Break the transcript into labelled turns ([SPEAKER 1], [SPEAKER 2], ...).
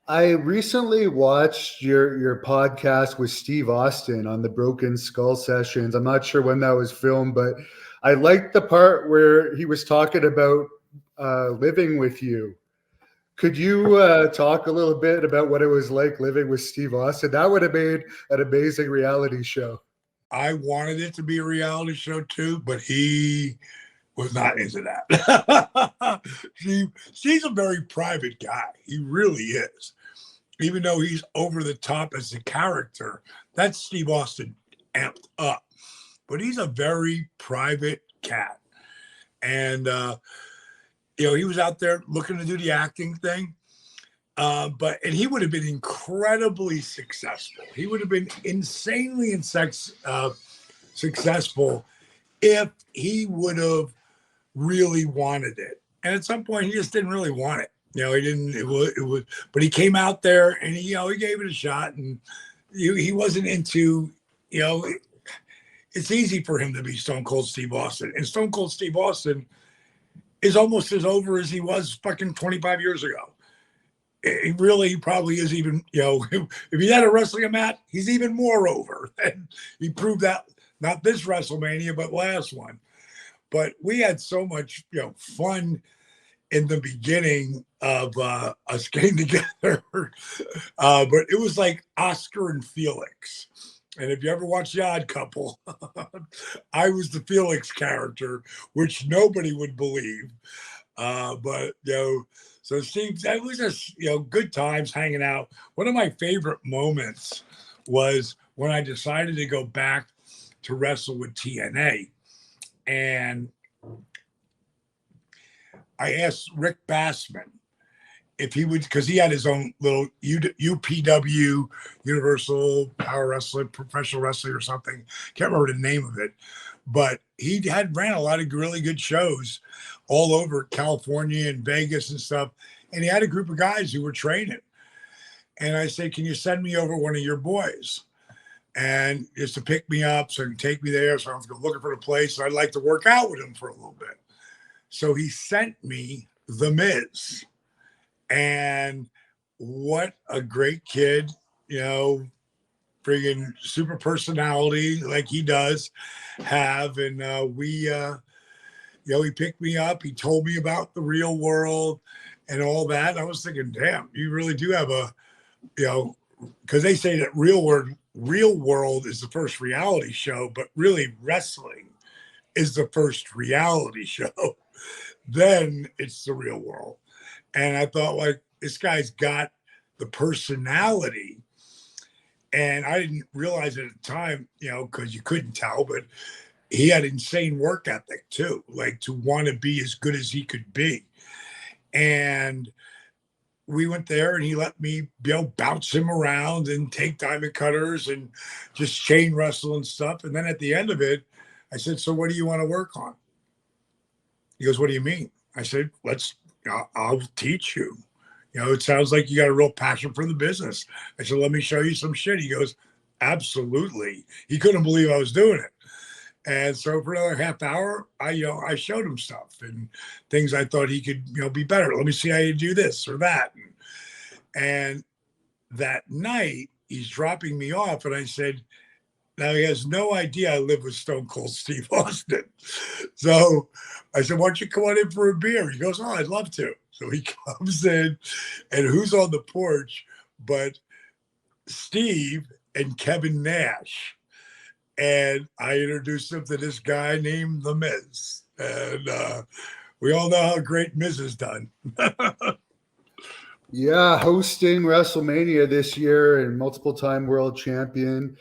[SPEAKER 1] I recently watched your podcast with Steve Austin on the Broken Skull Sessions. I'm not sure when that was filmed, but I liked the part where he was talking about living with you. Could you talk a little bit about what it was like living with Steve Austin? That would have made an amazing reality show.
[SPEAKER 2] I wanted it to be a reality show too, but he was not into that. He's a very private guy. He really is. Even though he's over the top as a character, that's Steve Austin amped up. But he's a very private cat. And, he was out there looking to do the acting thing. And he would have been incredibly successful. He would have been insanely successful if he would have really wanted it. And at some point, he just didn't really want it. He didn't. It was, but he came out there and he gave it a shot. And he wasn't into. It's easy for him to be Stone Cold Steve Austin, and Stone Cold Steve Austin is almost as over as he was fucking 25 years ago. He really probably is even, if he had a wrestling mat, he's even more over. And he proved that not this WrestleMania, but last one. But we had so much, fun in the beginning of us getting together. But it was like Oscar and Felix. And if you ever watched The Odd Couple, I was the Felix character, which nobody would believe. So Steve, that was just, good times hanging out. One of my favorite moments was when I decided to go back to wrestle with TNA. And I asked Rick Bassman if he would, because he had his own little UPW, Universal Power Wrestling, Professional Wrestling or something. Can't remember the name of it. But he had ran a lot of really good shows all over California and Vegas and stuff. And he had a group of guys who were training. And I said, can you send me over one of your boys? And just to pick me up so he can take me there. So I was looking for the place. So I'd like to work out with him for a little bit. So he sent me The Miz. And what a great kid, friggin' super personality like he does have. And he picked me up. He told me about the real world and all that. And I was thinking, damn, you really do have because they say that real world is the first reality show, but really wrestling is the first reality show. Then it's the real world. And I thought, like, this guy's got the personality. And I didn't realize it at the time, because you couldn't tell, but he had insane work ethic too, like to want to be as good as he could be. And we went there and he let me, bounce him around and take diamond cutters and just chain wrestle and stuff. And then at the end of it, I said, so what do you want to work on? He goes, what do you mean? I said, I'll teach you. It sounds like you got a real passion for the business. I said, let me show you some shit. He goes, absolutely. He couldn't believe I was doing it. And so for another half hour, I showed him stuff and things I thought he could, be better. Let me see how you do this or that. And that night, he's dropping me off. And I said, now he has no idea I live with Stone Cold Steve Austin. So I said, why don't you come on in for a beer? He goes, oh, I'd love to. So he comes in, and who's on the porch but Steve and Kevin Nash. And I introduced him to this guy named The Miz. And we all know how great Miz has done.
[SPEAKER 1] Yeah, hosting WrestleMania this year and multiple-time world champion.